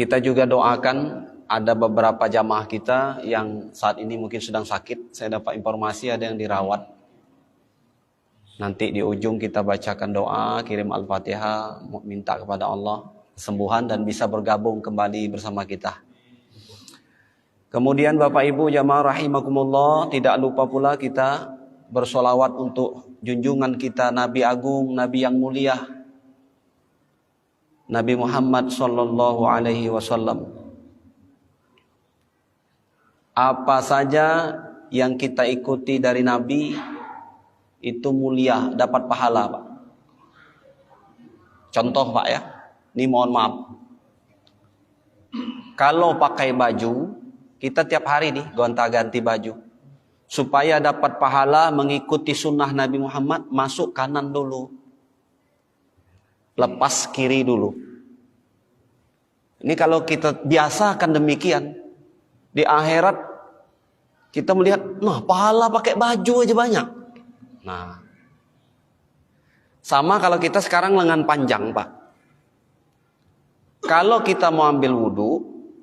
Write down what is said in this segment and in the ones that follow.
Kita juga doakan ada beberapa jamaah kita yang saat ini mungkin sedang sakit. Saya dapat informasi ada yang dirawat. Nanti di ujung kita bacakan doa, kirim Al-Fatihah, minta kepada Allah kesembuhan dan bisa bergabung kembali bersama kita. Kemudian Bapak Ibu jamaah rahimakumullah, tidak lupa pula kita bersolawat untuk junjungan kita Nabi Agung, Nabi yang mulia, Nabi Muhammad sallallahu alaihi wasallam. Apa saja yang kita ikuti dari Nabi itu mulia, dapat pahala, Pak. Contoh, Pak ya. Ini mohon maaf. Kalau pakai baju, kita tiap hari nih gonta-ganti baju. Supaya dapat pahala mengikuti sunnah Nabi Muhammad, masuk kanan dulu. Lepas kiri dulu. Ini kalau kita biasakan demikian, di akhirat kita melihat, nah pahala pakai baju aja banyak. Nah, sama kalau kita sekarang lengan panjang, Pak. Kalau kita mau ambil wudhu,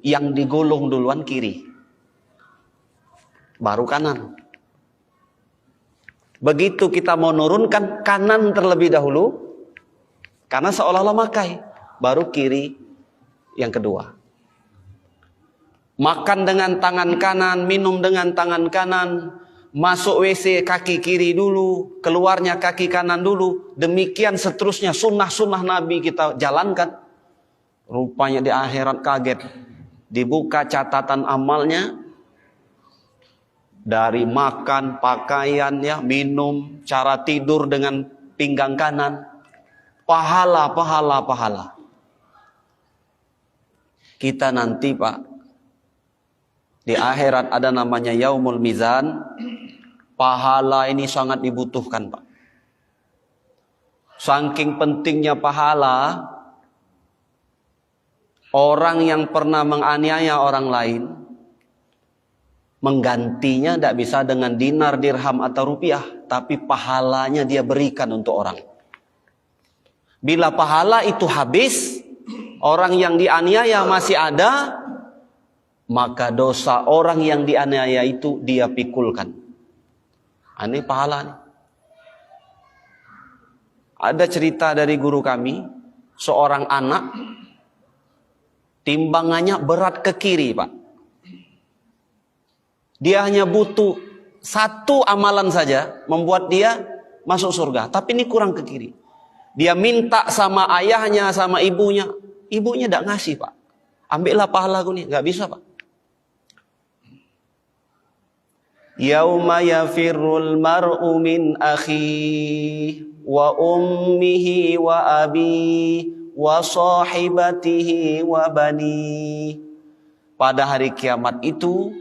yang digulung duluan kiri, baru kanan. Begitu kita mau nurunkan, kanan terlebih dahulu, karena seolah-olah makai, baru kiri yang kedua. Makan dengan tangan kanan, minum dengan tangan kanan, masuk WC kaki kiri dulu, keluarnya kaki kanan dulu. Demikian seterusnya, sunnah-sunnah Nabi kita jalankan. Rupanya di akhirat kaget. Dibuka catatan amalnya. Dari makan, pakaian, ya, minum, cara tidur dengan pinggang kanan. Pahala, pahala, pahala. Kita nanti, Pak, di akhirat ada namanya Yaumul Mizan. Pahala ini sangat dibutuhkan, Pak. Saking pentingnya pahala, orang yang pernah menganiaya orang lain, menggantinya tidak bisa dengan dinar, dirham atau rupiah, tapi pahalanya dia berikan untuk orang. Bila pahala itu habis, orang yang dianiaya masih ada, maka dosa orang yang dianiaya itu dia pikulkan. Ini pahala nih. Ada cerita dari guru kami, seorang anak timbangannya berat ke kiri, Pak. Dia hanya butuh satu amalan saja membuat dia masuk surga, tapi ini kurang ke kiri. Dia minta sama ayahnya, sama ibunya. Ibunya tidak ngasih, Pak. Ambillah pahala aku nih, nggak bisa, Pak. Yauma yafirrul mar'u min akhi wa ummihi wa abi wa sahibatihi wa bani. Pada hari kiamat itu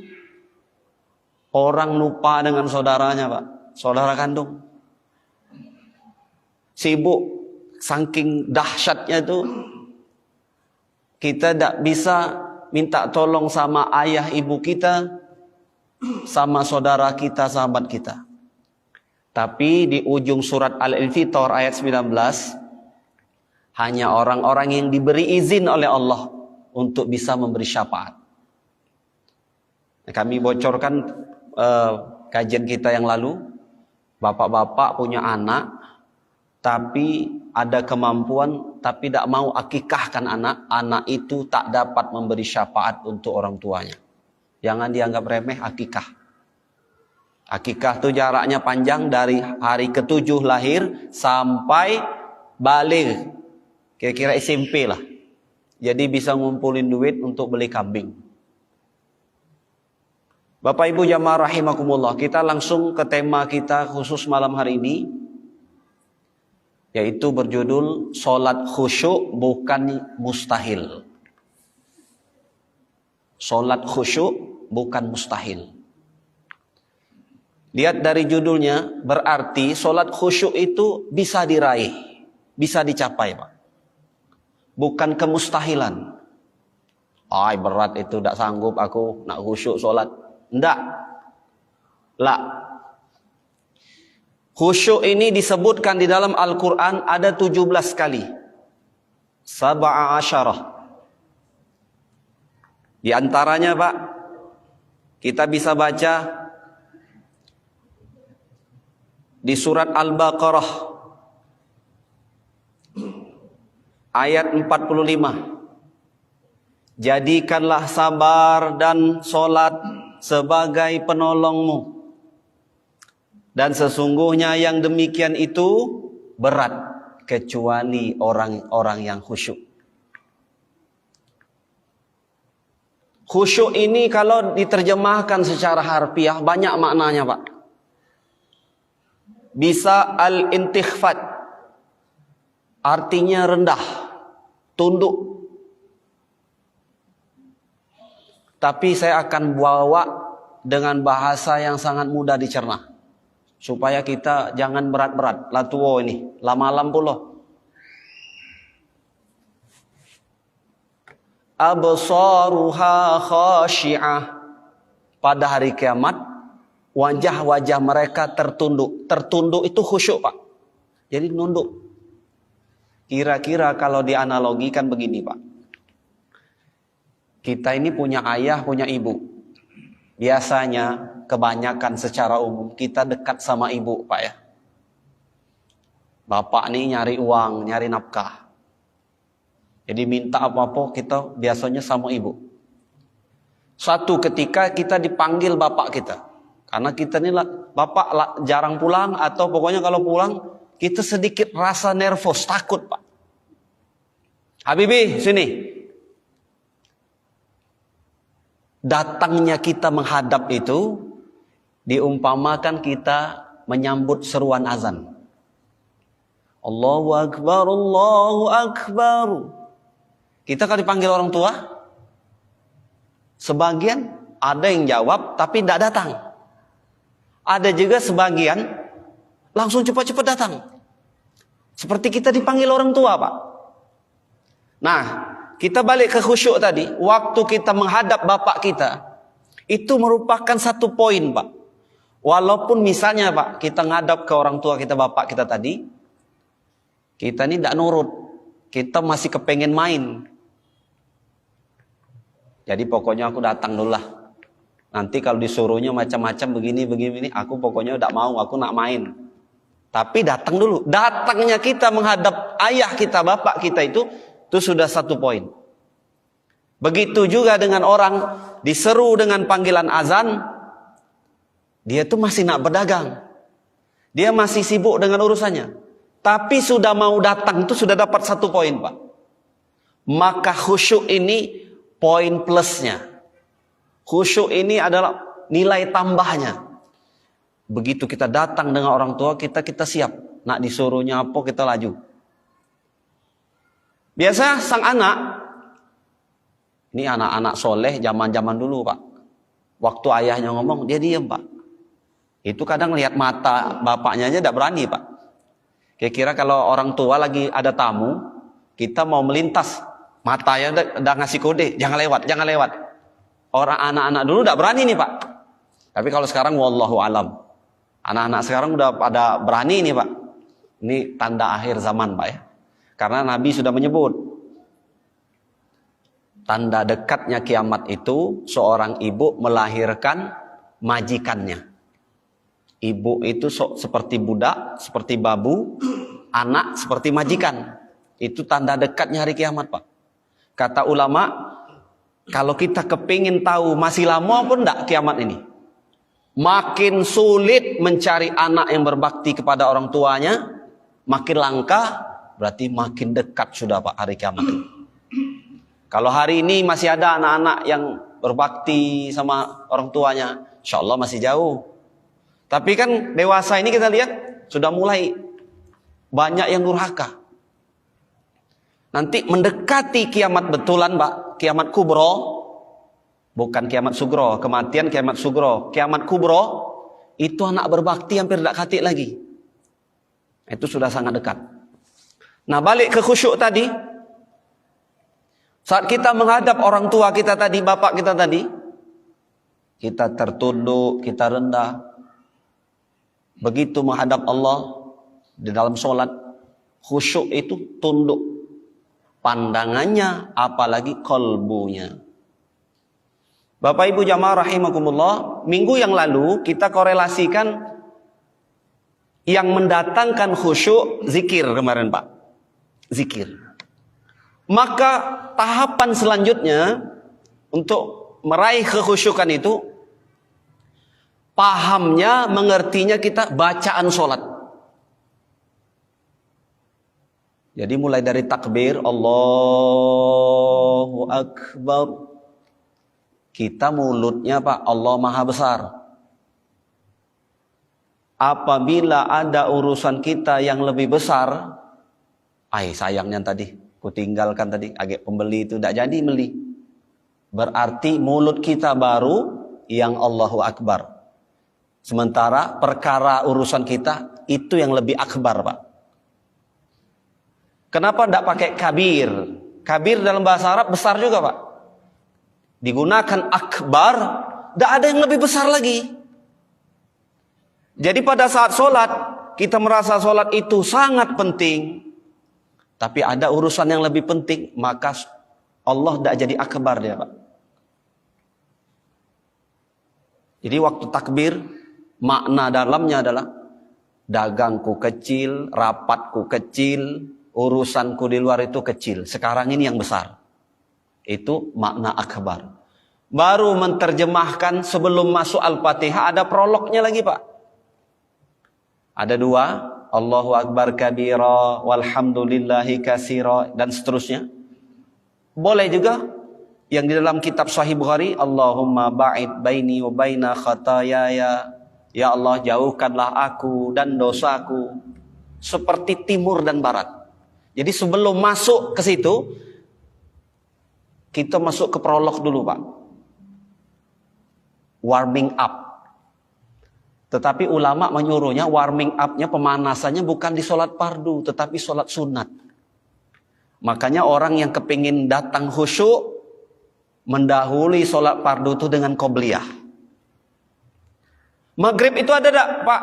orang lupa dengan saudaranya, Pak. Saudara kandung. Sibuk saking dahsyatnya itu, kita tidak bisa minta tolong sama ayah ibu kita, sama saudara kita, sahabat kita. Tapi di ujung surat Al-Infitor ayat 19, hanya orang-orang yang diberi izin oleh Allah untuk bisa memberi syafaat. Kami bocorkan kajian kita yang lalu, bapak-bapak punya anak, tapi ada kemampuan, tapi tidak mau akikahkan anak, anak itu tak dapat memberi syafaat untuk orang tuanya. Jangan dianggap remeh akikah. Akikah itu jaraknya panjang dari hari ke-7 lahir sampai balik. Kira-kira SMP lah. Jadi bisa ngumpulin duit untuk beli kambing. Bapak Ibu jamaah rahimakumullah, kita langsung ke tema kita khusus malam hari ini, yaitu berjudul Salat khusyuk bukan mustahil. Salat khusyuk bukan mustahil. Lihat dari judulnya, berarti salat khusyuk itu bisa diraih, bisa dicapai, Pak. Bukan kemustahilan. Ay, berat itu, tidak sanggup aku nak khusyuk salat. Tidak. Lah. Khusyuk ini disebutkan di dalam Al-Quran ada 17 kali. 17. Di antaranya Pak, kita bisa baca di surat Al-Baqarah ayat 45. Jadikanlah sabar dan solat sebagai penolongmu. Dan sesungguhnya yang demikian itu berat kecuali orang-orang yang khusyuk. Khusyuk ini kalau diterjemahkan secara harfiah banyak maknanya Pak. Bisa al-intikhfat, artinya rendah, tunduk. Tapi saya akan bawa dengan bahasa yang sangat mudah dicerna. Supaya kita jangan berat-berat. Latuo ini, lama-lam pula. Absaruha khashi'ah. Pada hari kiamat, wajah-wajah mereka tertunduk. Tertunduk itu khusyuk Pak. Jadi nunduk. Kira-kira kalau dianalogikan begini Pak. Kita ini punya ayah, punya ibu. Biasanya kebanyakan secara umum kita dekat sama ibu Pak ya. Bapak nih nyari uang, nyari nafkah. Jadi minta apa-apa kita biasanya sama ibu. Suatu ketika kita dipanggil bapak kita. Karena kita ini bapak jarang pulang atau pokoknya kalau pulang kita sedikit rasa nervous, takut Pak. Habibi sini. Datangnya kita menghadap itu diumpamakan kita menyambut seruan azan. Allahu Akbar, Allahu Akbar. Kita kalau dipanggil orang tua, sebagian ada yang jawab tapi tidak datang. Ada juga sebagian langsung cepat-cepat datang. Seperti kita dipanggil orang tua Pak. Nah, kita balik ke khusyuk tadi. Waktu kita menghadap bapak kita, itu merupakan satu poin Pak. Walaupun misalnya Pak, kita ngadap ke orang tua kita, bapak kita tadi, kita ini tidak nurut. Kita masih kepengen main. Jadi pokoknya aku datang dulu lah. Nanti kalau disuruhnya macam-macam begini, aku pokoknya tidak mau, aku nak main. Tapi datang dulu. Datangnya kita menghadap ayah kita, bapak kita itu sudah satu poin. Begitu juga dengan orang diseru dengan panggilan azan, dia tuh masih nak berdagang. Dia masih sibuk dengan urusannya. Tapi sudah mau datang itu sudah dapat satu poin Pak. Maka khusyuk ini poin plusnya. Khusyuk ini adalah nilai tambahnya. Begitu kita datang dengan orang tua kita siap. Nak disuruhnya apa kita laju. Biasa sang anak, ini anak-anak soleh zaman-zaman dulu Pak. Waktu ayahnya ngomong, dia diam Pak. Itu kadang lihat mata bapaknya aja tidak berani Pak. Kira-kira kalau orang tua lagi ada tamu, kita mau melintas, matanya udah ngasih kode, jangan lewat. Orang anak-anak dulu tidak berani nih Pak. Tapi kalau sekarang wallahu alam. Anak-anak sekarang udah pada berani nih Pak. Ini tanda akhir zaman Pak ya. Karena Nabi sudah menyebut tanda dekatnya kiamat itu seorang ibu melahirkan majikannya. Ibu itu seperti budak, seperti babu, anak seperti majikan. Itu tanda dekatnya hari kiamat Pak. Kata ulama, kalau kita kepingin tahu masih lama pun enggak kiamat ini. Makin sulit mencari anak yang berbakti kepada orang tuanya, makin langka, berarti makin dekat sudah Pak hari kiamat itu. Kalau hari ini masih ada anak-anak yang berbakti sama orang tuanya, insya Allah masih jauh. Tapi kan dewasa ini kita lihat sudah mulai banyak yang durhaka. Nanti mendekati kiamat betulan Pak, kiamat kubro, bukan kiamat sugro, kematian kiamat sugro, kiamat kubro, itu anak berbakti hampir tidak katik lagi. Itu sudah sangat dekat. Nah balik ke khusyuk tadi, saat kita menghadap orang tua kita tadi, bapak kita tadi, kita tertunduk, kita rendah. Begitu menghadap Allah di dalam sholat, khusyuk itu tunduk. Pandangannya, apalagi kolbunya. Bapak Ibu jamaah rahimakumullah, minggu yang lalu kita korelasikan yang mendatangkan khusyuk zikir kemarin Pak. Zikir. Maka tahapan selanjutnya untuk meraih kekhusyukan itu, pahamnya, mengertinya kita bacaan sholat. Jadi mulai dari takbir, Allahu Akbar. Kita mulutnya Pak, Allah Maha Besar. Apabila ada urusan kita yang lebih besar, sayangnya tadi, kutinggalkan tadi, agak pembeli itu tidak jadi beli. Berarti mulut kita baru yang Allahu Akbar. Sementara perkara urusan kita itu yang lebih akbar Pak. Kenapa tidak pakai kabir? Kabir dalam bahasa Arab besar juga Pak. Digunakan akbar, tidak ada yang lebih besar lagi. Jadi pada saat sholat, kita merasa sholat itu sangat penting. Tapi ada urusan yang lebih penting, maka Allah tidak jadi akbar dia Pak. Jadi waktu takbir, makna dalamnya adalah dagangku kecil, rapatku kecil, urusanku di luar itu kecil. Sekarang ini yang besar. Itu makna akbar. Baru menterjemahkan sebelum masuk Al-Fatihah ada prolognya lagi Pak. Ada dua, Allahu Akbar kabira walhamdulillahi katsira dan seterusnya. Boleh juga yang di dalam kitab Sahih Bukhari, Allahumma ba'id baini wa baina khataayaya. Ya Allah, jauhkanlah aku dan dosaku seperti timur dan barat. Jadi sebelum masuk ke situ, kita masuk ke prolog dulu Pak. Warming up. Tetapi ulama menyuruhnya warming up-nya, pemanasannya bukan di sholat fardu, tetapi sholat sunat. Makanya orang yang kepingin datang khusyuk, mendahului sholat fardu itu dengan qobliyah. Maghrib itu ada tak Pak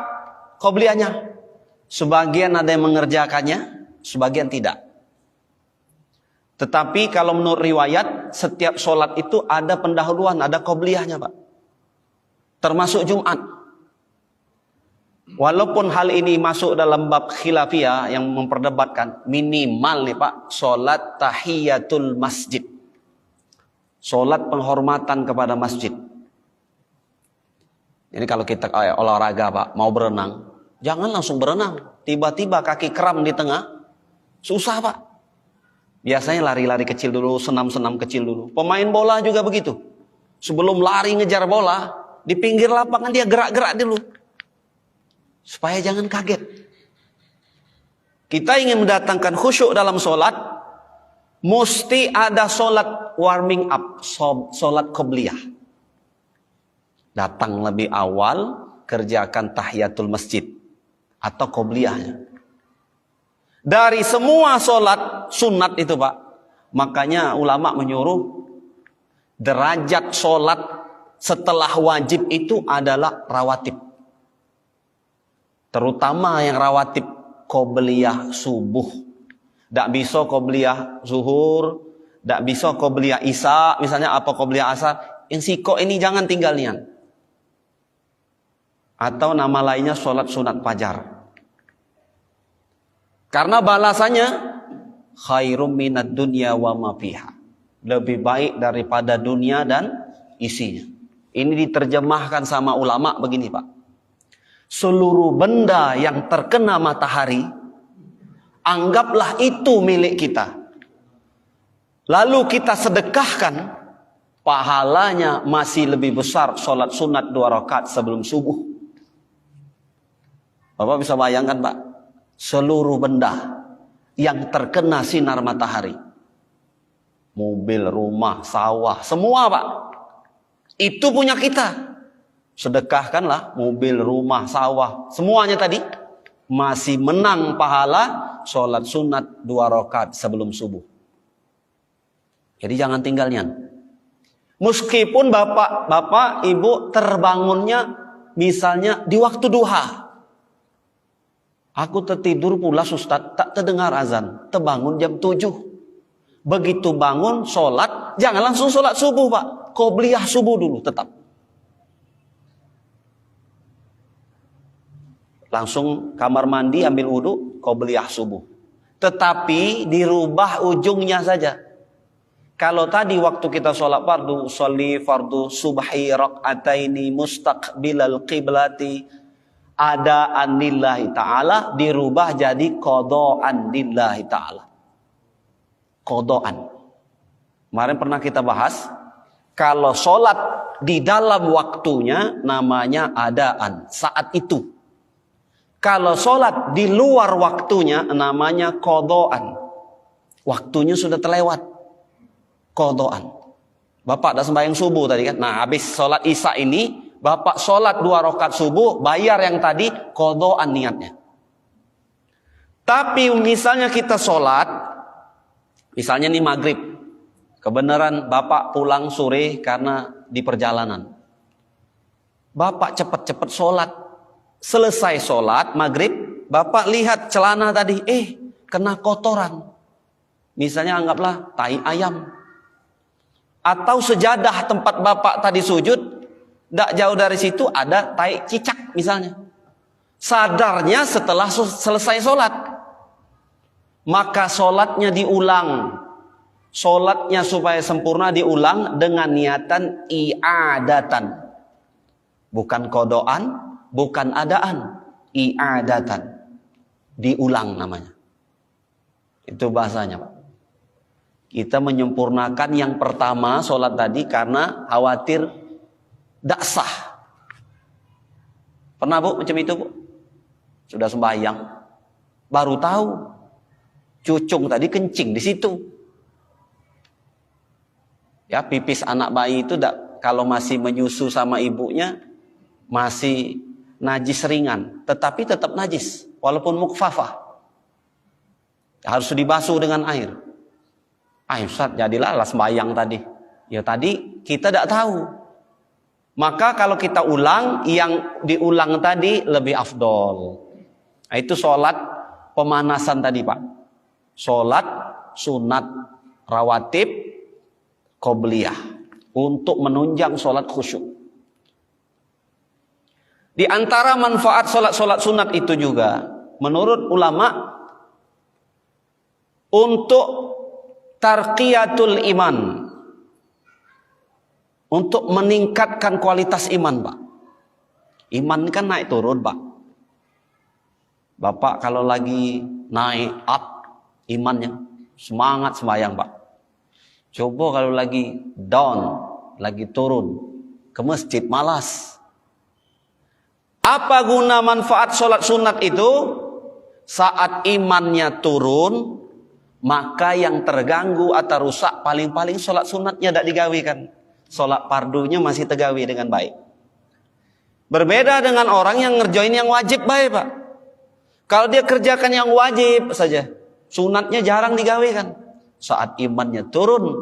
qobliyahnya? Sebagian ada yang mengerjakannya, sebagian tidak. Tetapi kalau menurut riwayat, setiap sholat itu ada pendahuluan, ada qobliyahnya Pak. Termasuk Jumat. Walaupun hal ini masuk dalam bab khilafiyah yang memperdebatkan, minimal nih Pak, sholat tahiyatul masjid. Sholat penghormatan kepada masjid. Ini kalau kita olahraga Pak, mau berenang, jangan langsung berenang. Tiba-tiba kaki kram di tengah, susah Pak. Biasanya lari-lari kecil dulu, senam-senam kecil dulu. Pemain bola juga begitu. Sebelum lari ngejar bola, di pinggir lapangan dia gerak-gerak dulu. Supaya jangan kaget. Kita ingin mendatangkan khusyuk dalam sholat, mesti ada sholat warming up, sholat qobliyah. Datang lebih awal, kerjakan tahiyatul masjid atau qobliyahnya. Dari semua sholat sunat itu Pak, makanya ulama menyuruh derajat sholat setelah wajib itu adalah rawatib. Terutama yang rawatib qobliyah subuh. Tidak bisa qobliyah zuhur, tidak bisa qobliyah isya, misalnya apa qobliyah asar. Yang siko ini jangan tinggal nian. Atau nama lainnya sholat sunat fajar. Karena balasannya khairum minad dunya wa ma fiha. Lebih baik daripada dunia dan isinya. Ini diterjemahkan sama ulama begini Pak. Seluruh benda yang terkena matahari, anggaplah itu milik kita. Lalu kita sedekahkan, pahalanya masih lebih besar sholat sunat 2 rakaat sebelum subuh. Bapak bisa bayangkan Pak, seluruh benda yang terkena sinar matahari, mobil, rumah, sawah, semua Pak, itu punya kita. Sedekahkanlah mobil, rumah, sawah, semuanya tadi masih menang pahala sholat sunat 2 rakaat sebelum subuh. Jadi jangan tinggalnya. Meskipun bapak, ibu terbangunnya misalnya di waktu duha. Aku tertidur pula Ustaz, tak terdengar azan, terbangun jam 7. Begitu bangun sholat, jangan langsung sholat subuh Pak. qobliyah subuh dulu tetap. Langsung kamar mandi, ambil wudhu, qobliyah subuh. Tetapi dirubah ujungnya saja. Kalau tadi waktu kita sholat fardu, sholli fardu subhi rak'ataini mustaqbilal qiblati adaan lillahi ta'ala, dirubah jadi qadaan lillahi ta'ala. Qadaan. Kemarin pernah kita bahas, kalau sholat di dalam waktunya namanya adaan, saat itu. Kalau sholat di luar waktunya namanya qadaan. Waktunya sudah terlewat. Qadaan. Bapak dah sembahyang subuh tadi kan. Nah, habis sholat isya ini, Bapak sholat 2 rakaat subuh, bayar yang tadi, qadaan niatnya. Tapi misalnya kita sholat, misalnya nih maghrib, kebenaran Bapak pulang sore karena di perjalanan. Bapak cepat-cepat sholat. Selesai sholat maghrib, Bapak lihat celana tadi, kena kotoran. Misalnya anggaplah tai ayam. Atau sejadah tempat Bapak tadi sujud, tidak jauh dari situ ada tai cicak misalnya. Sadarnya setelah selesai sholat. Maka sholatnya diulang. Sholatnya supaya sempurna diulang dengan niatan i'adatan. Bukan qadaan, bukan adaan. I'adatan. Diulang namanya. Itu bahasanya, Pak. Kita menyempurnakan yang pertama sholat tadi karena khawatir tidak sah. Pernah Bu macam itu Bu? Sudah sembahyang, baru tahu cucung tadi kencing di situ. Ya, pipis anak bayi itu kalau masih menyusu sama ibunya masih najis ringan, tetapi tetap najis walaupun mukfafah. Harus dibasuh dengan air. Ustaz, jadilah sembahyang tadi. Ya tadi kita tidak tahu. Maka kalau kita ulang, yang diulang tadi lebih afdol. Nah, itu sholat pemanasan tadi Pak. Sholat sunat rawatib qobliyah. Untuk menunjang sholat khusyuk. Di antara manfaat sholat-sholat sunat itu juga, menurut ulama, untuk tarqiyatul iman, untuk meningkatkan kualitas iman Pak. Iman kan naik turun Pak. Bapak kalau lagi naik up imannya, semangat sembahyang Pak. Coba kalau lagi down, lagi turun, ke masjid malas. Apa guna manfaat sholat sunat itu? Saat imannya turun, maka yang terganggu atau rusak paling-paling sholat sunatnya tidak digawikan. Sholat fardunya masih tergawi dengan baik. Berbeda dengan orang yang ngerjain yang wajib baik Pak. Kalau dia kerjakan yang wajib saja, sunatnya jarang digawikan. Saat imannya turun,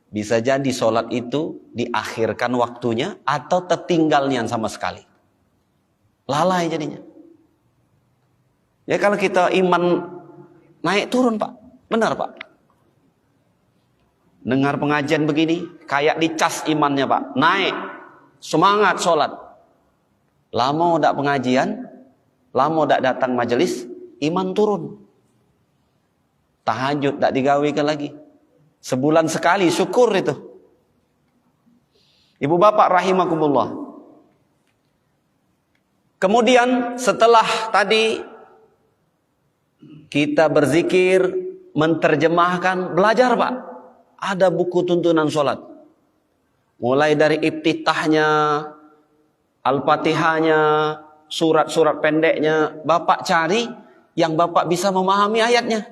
bisa jadi sholat itu diakhirkan waktunya atau tertinggalnya sama sekali. Lalai jadinya. Ya kalau kita iman naik turun Pak. Benar Pak. Dengar pengajian begini, kayak dicas imannya Pak. Naik, semangat sholat. Lama udah pengajian, lama udah datang majelis, iman turun. Tahajud tak digawikan lagi. Sebulan sekali, syukur itu. Ibu bapak rahimakumullah. Kemudian setelah tadi kita berzikir, menterjemahkan, belajar Pak. Ada buku tuntunan sholat. Mulai dari iftitahnya, Al-Fatihahnya, surat-surat pendeknya. Bapak cari yang Bapak bisa memahami ayatnya.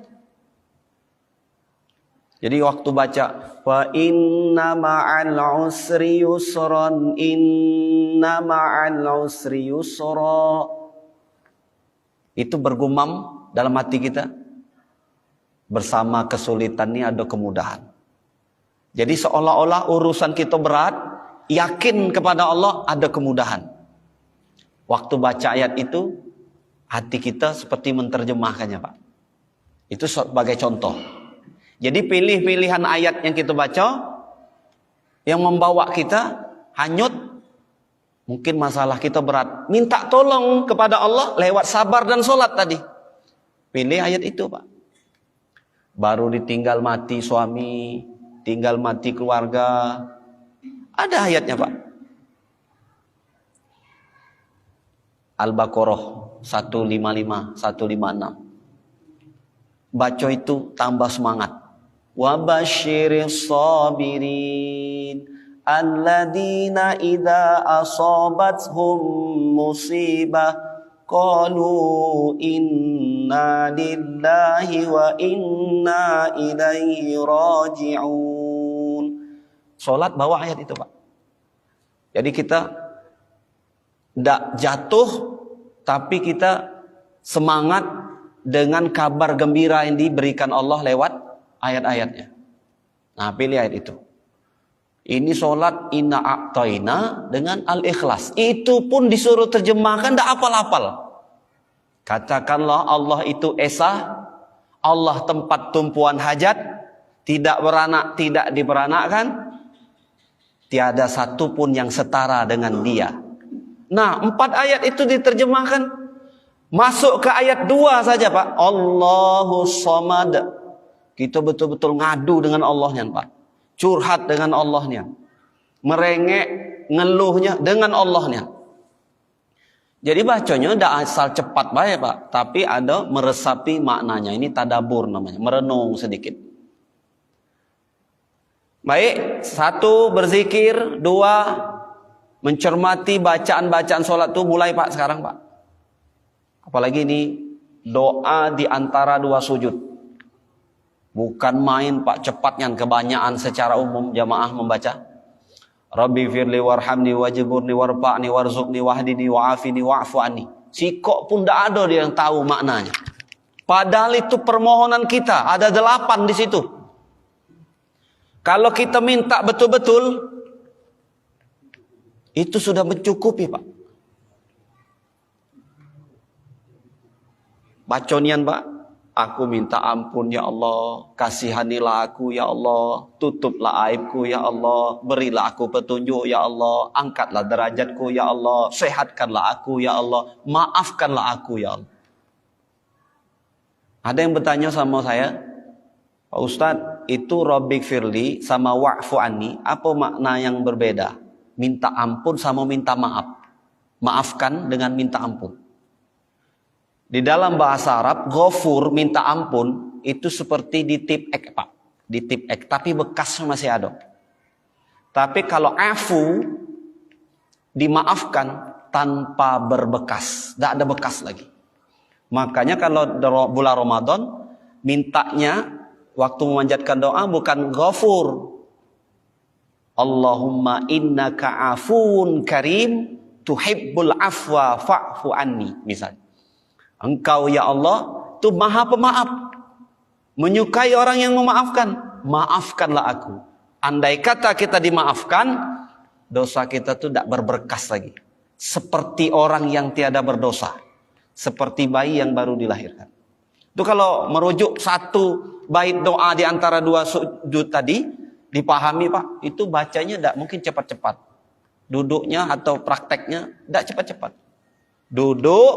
Jadi waktu baca, fa inna ma'al usri yusran, inna ma'al usri yusra. Itu bergumam dalam hati kita. Bersama kesulitan ini ada kemudahan. Jadi seolah-olah urusan kita berat, yakin kepada Allah ada kemudahan. Waktu baca ayat itu, hati kita seperti menterjemahkannya Pak. Itu sebagai contoh. Jadi pilih-pilihan ayat yang kita baca, yang membawa kita hanyut. Mungkin masalah kita berat, minta tolong kepada Allah lewat sabar dan sholat tadi. Pilih ayat itu, Pak. Baru ditinggal mati suami, tinggal mati keluarga, ada ayatnya, Pak. Al-Baqarah 155, 156. Baca itu tambah semangat. Wa basyiris sabirin alladzina idza asabathum musibah qalu inna lillahi wa inna ilaihi raji'un. Salat bawa ayat itu, Pak. Jadi kita tidak jatuh, tapi kita semangat dengan kabar gembira yang diberikan Allah lewat ayat-ayatnya. Nah, pilih ayat itu. Ini sholat inna a'taina dengan al-ikhlas. Itu pun disuruh terjemahkan, tidak apal-apal. Katakanlah Allah itu esa, Allah tempat tumpuan hajat, tidak beranak, tidak diberanakkan, tiada satu pun yang setara dengan dia. Nah, 4 ayat itu diterjemahkan. Masuk ke ayat 2 saja, Pak. Allahu Samad. Kita betul-betul ngadu dengan Allahnya, Pak. Curhat dengan Allahnya. Merengek, ngeluhnya dengan Allahnya. Jadi bacanya tidak asal cepat baik, Pak. Tapi ada meresapi maknanya. Ini tadabur namanya. Merenung sedikit. Baik. 1, berzikir. 2, mencermati bacaan-bacaan sholat itu. Mulai, Pak, sekarang, Pak. Apalagi ini doa di antara 2 sujud. Bukan main, Pak, cepatnya kebanyakan secara umum jamaah membaca. Rabbi firli warhamni wajburni warfa'ni warzuqni wahdini wa'afini wa'fu anni. Sikok pun tidak ada dia yang tahu maknanya. Padahal itu permohonan kita, ada 8 di situ. Kalau kita minta betul-betul, itu sudah mencukupi, Pak. Baconian, Pak. Aku minta ampun ya Allah, kasihanilah aku ya Allah, tutuplah aibku ya Allah, berilah aku petunjuk ya Allah, angkatlah derajatku ya Allah, sehatkanlah aku ya Allah, maafkanlah aku ya Allah. Ada yang bertanya sama saya, Pak Ustadz, itu Rabbik firli sama wa'fu anni, apa makna yang berbeda? Minta ampun sama minta maaf. Maafkan dengan minta ampun. Di dalam bahasa Arab, ghafur, minta ampun, itu seperti ditip ek, Pak. Ditip ek, tapi bekasnya masih ada. Tapi kalau afu, dimaafkan tanpa berbekas. Tidak ada bekas lagi. Makanya kalau bulan Ramadan, mintanya waktu memanjatkan doa bukan ghafur. Allahumma innaka afun karim, tuhibbul afwa fa'fu anni. Misalnya. Engkau ya Allah itu maha pemaaf, menyukai orang yang memaafkan. Maafkanlah aku. Andai kata kita dimaafkan, dosa kita itu tidak berberkas lagi. Seperti orang yang tiada berdosa. Seperti bayi yang baru dilahirkan. Itu kalau merujuk 1 bait doa di antara 2 sujud tadi, dipahami, Pak. Itu bacanya tidak mungkin cepat-cepat. Duduknya atau prakteknya tidak cepat-cepat. Duduk,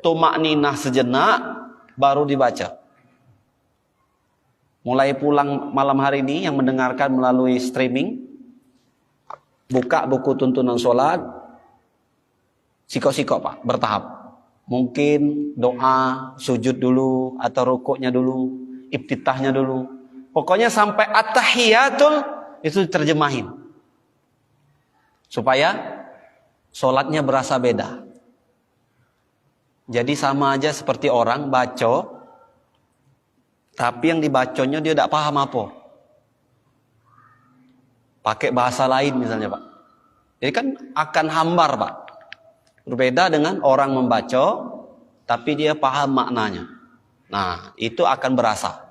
tumakninah sejenak, baru dibaca. Mulai pulang malam hari ini yang mendengarkan melalui streaming, buka buku tuntunan sholat, siko-siko, Pak, bertahap. Mungkin doa, sujud dulu, atau rukuknya dulu, iftitahnya dulu. Pokoknya sampai at-tahiyatul itu diterjemahin. Supaya sholatnya berasa beda. Jadi sama aja seperti orang baca, tapi yang dibaconya dia tidak paham apa. Pakai bahasa lain misalnya, Pak. Jadi kan akan hambar, Pak. Berbeda dengan orang membaca, tapi dia paham maknanya. Nah, itu akan berasa.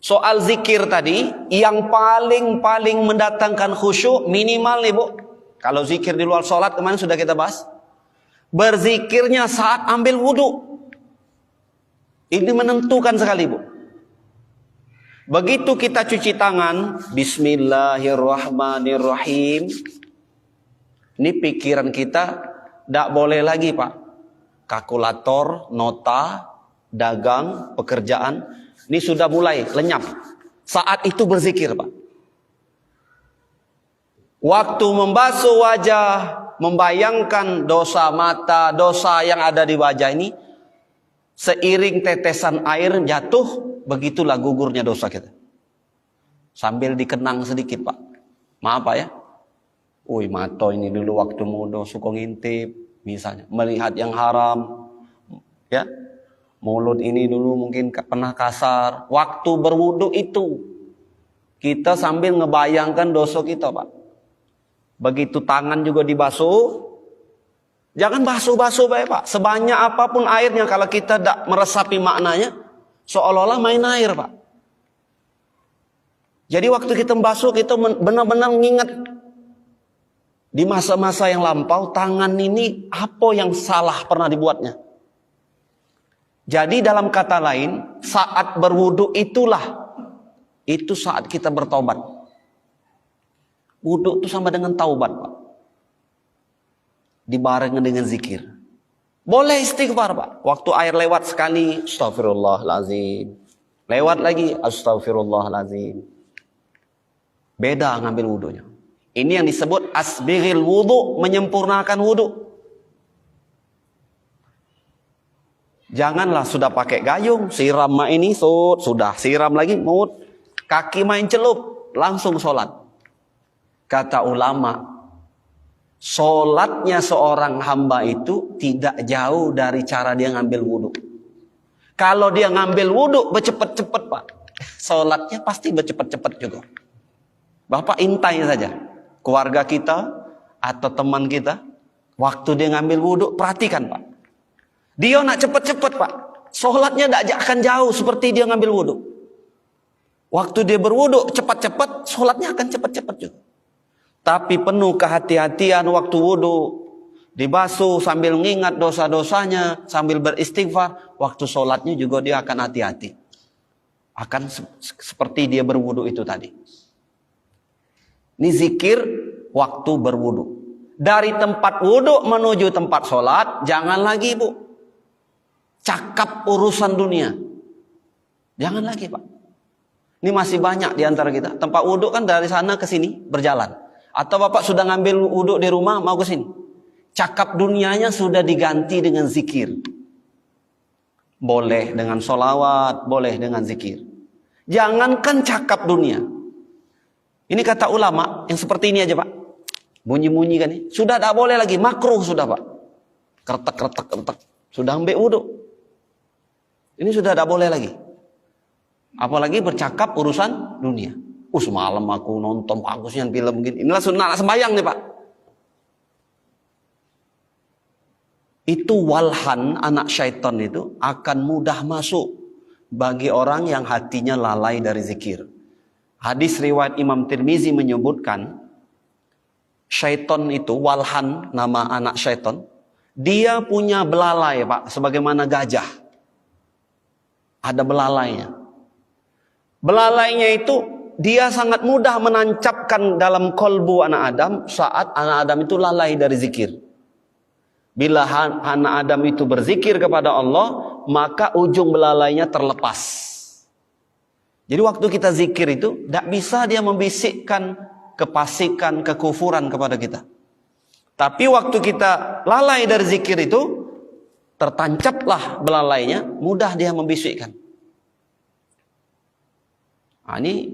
Soal zikir tadi, yang paling mendatangkan khusyuk minimal nih, Bu. Kalau zikir di luar sholat kemarin sudah kita bahas. Berzikirnya saat ambil wudhu. Ini menentukan sekali, Bu. Begitu kita cuci tangan, Bismillahirrahmanirrahim. Ini pikiran kita tidak boleh lagi, Pak. Kalkulator, nota, dagang, pekerjaan. Ini sudah mulai lenyap. Saat itu berzikir, Pak. Waktu membasuh wajah, membayangkan dosa mata, dosa yang ada di wajah ini, seiring tetesan air jatuh, begitulah gugurnya dosa kita. Sambil dikenang sedikit, Pak. Maaf, Pak ya. Mato ini dulu waktu muda suka ngintip, misalnya melihat yang haram, ya. Mulut ini dulu mungkin pernah kasar. Waktu berwudu itu kita sambil ngebayangkan dosa kita, Pak. Begitu tangan juga dibasuh, jangan basuh-basuh, Pak. Sebanyak apapun airnya, kalau kita tidak meresapi maknanya, seolah-olah main air, Pak. Jadi waktu kita membasuh, kita benar-benar mengingat di masa-masa yang lampau, tangan ini apa yang salah pernah dibuatnya. Jadi dalam kata lain, saat berwudu itu saat kita bertobat. Wudu itu sama dengan taubat, Pak. Dibarengi dengan zikir. Boleh istighfar, Pak. Waktu air lewat sekali, astagfirullahaladzim. Lewat lagi, astagfirullahaladzim. Beda ngambil wudunya. Ini yang disebut asbighil wudu, menyempurnakan wudu. Janganlah sudah pakai gayung, siram ini, sudah siram lagi, mut, kaki main celup, langsung sholat. Kata ulama, sholatnya seorang hamba itu tidak jauh dari cara dia ngambil wudu. Kalau dia ngambil wudu bercepat-cepat, Pak, sholatnya pasti bercepat-cepat juga. Bapak intai saja, keluarga kita atau teman kita, waktu dia ngambil wudu, perhatikan, Pak. Dia nak cepat-cepat, Pak. Sholatnya tidak akan jauh seperti dia ngambil wudu. Waktu dia berwudu cepat-cepat, sholatnya akan cepat-cepat juga. Tapi penuh kehati-hatian waktu wudu, dibasuh sambil mengingat dosa-dosanya, sambil beristighfar. Waktu sholatnya juga dia akan hati-hati. Akan seperti dia berwudu itu tadi. Ini zikir waktu berwudu. Dari tempat wudu menuju tempat sholat, jangan lagi, Bu, cakap urusan dunia. Jangan lagi, Pak. Ini masih banyak di antara kita. Tempat wudu kan dari sana ke sini berjalan. Atau Bapak sudah ngambil wudu di rumah mau ke sini. Cakap dunianya sudah diganti dengan zikir. Boleh dengan sholawat, boleh dengan zikir. Jangankan cakap dunia. Ini kata ulama yang seperti ini aja, Pak. Bunyi-bunyi kan ini. Sudah tidak boleh lagi, makruh sudah, Pak. Kertek. Sudah ambil wudu. Ini sudah tidak boleh lagi. Apalagi bercakap urusan dunia. Semalam aku nonton bagusnya film begini. Inilah sunnah sembahyang nih, Pak. Itu walhan, anak syaitan itu akan mudah masuk bagi orang yang hatinya lalai dari zikir. Hadis riwayat Imam Tirmizi menyebutkan, syaitan itu, walhan nama anak syaitan, dia punya belalai, Pak, sebagaimana gajah. Ada belalainya. Belalainya itu dia sangat mudah menancapkan dalam kolbu anak Adam saat anak Adam itu lalai dari zikir. Bila anak Adam itu berzikir kepada Allah, maka ujung belalainya terlepas. Jadi waktu kita zikir itu, tidak bisa dia membisikkan kefasikan, kekufuran kepada kita. Tapi waktu kita lalai dari zikir itu, tertancaplah belalainya, mudah dia membisikkan. Nah, ini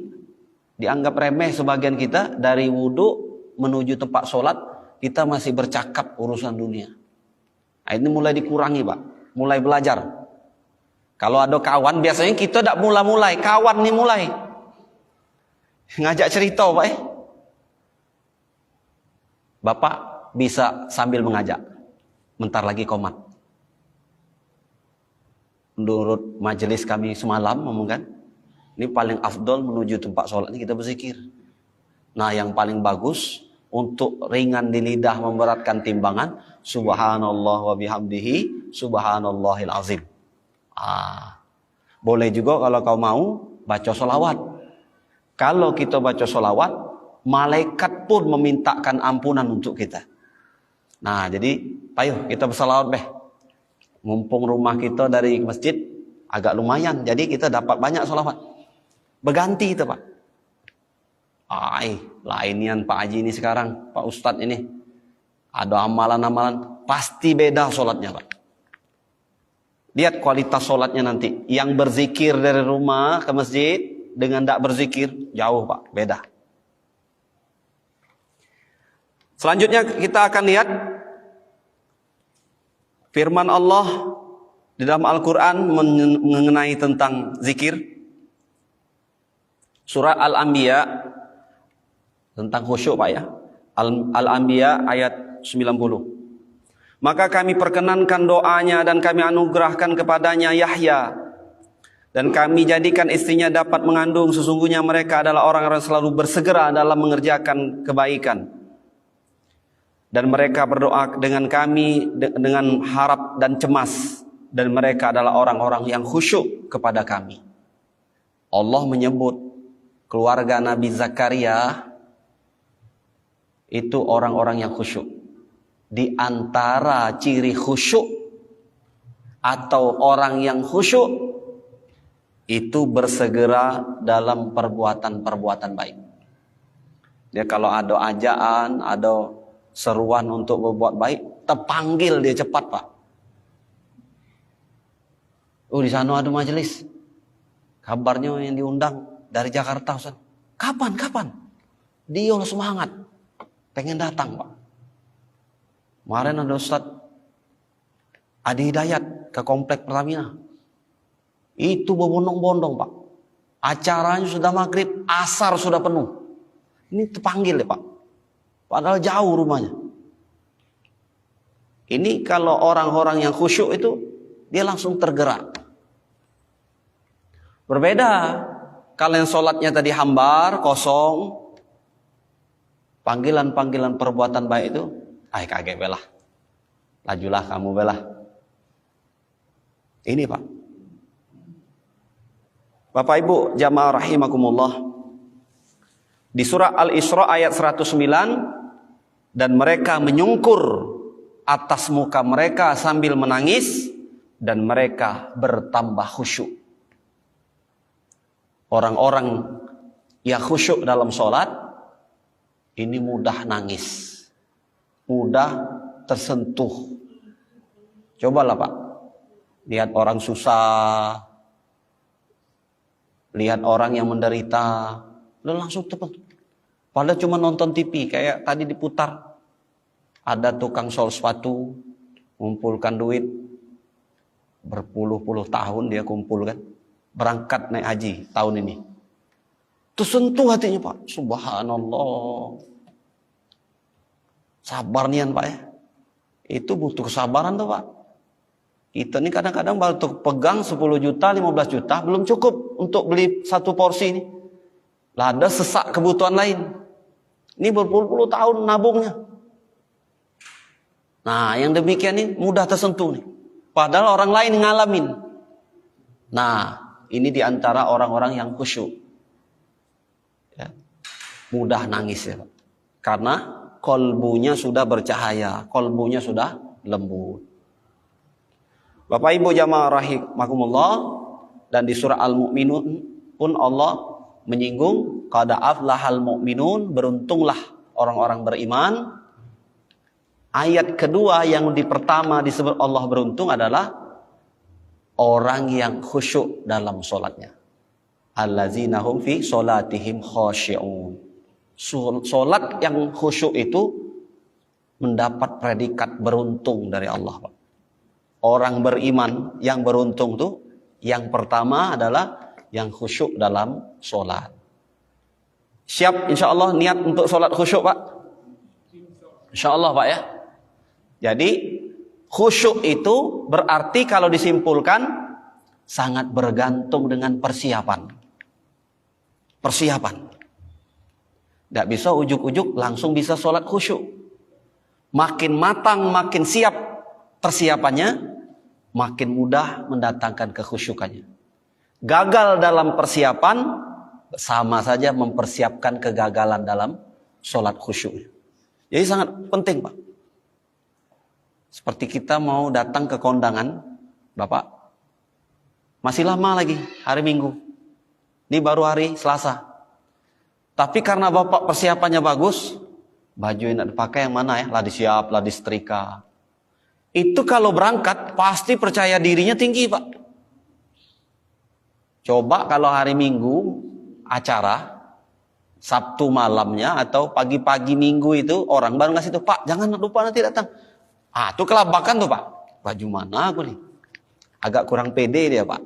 dianggap remeh sebagian kita, dari wudu menuju tempat sholat, kita masih bercakap urusan dunia. Nah, ini mulai dikurangi, Pak. Mulai belajar. Kalau ada kawan, biasanya kita tidak mulai-mulai. Kawan nih mulai. Ngajak cerita, Pak. Bapak bisa sambil mengajak. Bentar lagi qomat. Menurut majelis kami semalam, ngomong kan, ini paling afdol menuju tempat sholat ini kita berzikir. Nah, yang paling bagus untuk ringan di lidah, memberatkan timbangan, subhanallah wa bihamdihi, subhanallahil azim. Boleh juga kalau kau mau Baca solawat. Kalau kita baca solawat, malaikat pun memintakan ampunan untuk kita. Nah, jadi ayo kita bersolawat beh. Mumpung rumah kita dari masjid agak lumayan, jadi kita dapat banyak solawat. Berganti itu Pak. Lainian Pak Haji ini sekarang, Pak Ustadz ini. Ada amalan-amalan, pasti beda solatnya Pak. Lihat kualitas solatnya nanti. Yang berzikir dari rumah ke masjid, dengan tidak berzikir, jauh Pak, beda. Selanjutnya kita akan lihat firman Allah di dalam Al-Quran mengenai tentang zikir. Surah Al-Anbiya tentang khusyuk Pak ya. Al-Anbiya ayat 90. Maka kami perkenankan doanya dan kami anugerahkan kepadanya Yahya. Dan kami jadikan istrinya dapat mengandung. Sesungguhnya mereka adalah orang-orang selalu bersegera dalam mengerjakan kebaikan. Dan mereka berdoa dengan kami dengan harap dan cemas. Dan mereka adalah orang-orang yang khusyuk kepada kami. Allah menyebut keluarga Nabi Zakaria itu orang-orang yang khusyuk. Di antara ciri khusyuk atau orang yang khusyuk itu bersegera dalam perbuatan-perbuatan baik. Dia kalau ada ajaan, ada seruan untuk berbuat baik, terpanggil dia cepat Pak. Oh di sana ada majelis. Kabarnya yang diundang dari Jakarta Ustaz. Kapan? Dia semangat. Pengen datang Pak. Kemarin ada Ustaz Adi Hidayat ke komplek Pertamina. Itu berbondong-bondong Pak. Acaranya sudah maghrib, asar sudah penuh. Ini terpanggil ya Pak. Padahal jauh rumahnya. Ini kalau orang-orang yang khusyuk itu, dia langsung tergerak. Berbeda kalau yang sholatnya tadi hambar, kosong. Panggilan-panggilan perbuatan baik itu, kaget belah. Lajulah kamu belah. Ini Pak. Bapak Ibu jamaah rahimakumullah. Di surah Al-Isra ayat 109. Dan mereka menyungkur atas muka mereka sambil menangis. Dan mereka bertambah khusyuk. Orang-orang yang khusyuk dalam sholat, ini mudah nangis. Mudah tersentuh. Cobalah Pak. Lihat orang susah. Lihat orang yang menderita. Lu langsung tepat. Padahal cuma nonton TV. Kayak tadi diputar. Ada tukang sol sepatu. Ngumpulkan duit. Berpuluh-puluh tahun dia kumpulkan. Berangkat naik haji tahun ini. Tersentuh hatinya Pak. Subhanallah. Sabar nian Pak ya. Itu butuh kesabaran tuh Pak. Kita ini kadang-kadang baru pegang 10 juta, 15 juta. Belum cukup untuk beli satu porsi ini. Lah ada sesak kebutuhan lain. Ini berpuluh-puluh tahun nabungnya. Nah yang demikian ini mudah tersentuh nih. Padahal orang lain ngalamin. Nah ini diantara orang-orang yang khusyuk. Ya. Mudah nangis ya Pak. Karena kolbunya sudah bercahaya. Kolbunya sudah lembut. Bapak Ibu jamaah rahimakumullah. Dan di surah Al-Mu'minun pun Allah menyinggung. Qad aflahal mu'minun. Beruntunglah orang-orang beriman. Ayat kedua yang di pertama disebut Allah beruntung adalah orang yang khusyuk dalam solatnya. Allazina hum fi solatihim khasyi'un. Solat yang khusyuk itu mendapat predikat beruntung dari Allah Pak. Orang beriman yang beruntung tuh yang pertama adalah yang khusyuk dalam solat. Siap insya Allah niat untuk solat khusyuk Pak? Insya Allah Pak ya. Jadi khusyuk itu berarti kalau disimpulkan sangat bergantung dengan persiapan. Persiapan. Tidak bisa ujuk-ujuk langsung bisa sholat khusyuk. Makin matang, makin siap persiapannya, makin mudah mendatangkan kekhusyukannya. Gagal dalam persiapan sama saja mempersiapkan kegagalan dalam sholat khusyuk. Jadi sangat penting, Pak. Seperti kita mau datang ke kondangan, Bapak. Masih lama lagi, hari Minggu. Ini baru hari Selasa. Tapi karena Bapak persiapannya bagus, baju yang nak dipakai yang mana ya? Lah disiap, lah disetrika. Itu kalau berangkat, pasti percaya dirinya tinggi, Pak. Coba kalau hari Minggu, acara, Sabtu malamnya atau pagi-pagi Minggu itu, orang baru ngasih tuh, Pak, jangan lupa nanti datang. Itu kelabakan tuh, Pak. Baju mana aku nih? Agak kurang pede dia, Pak.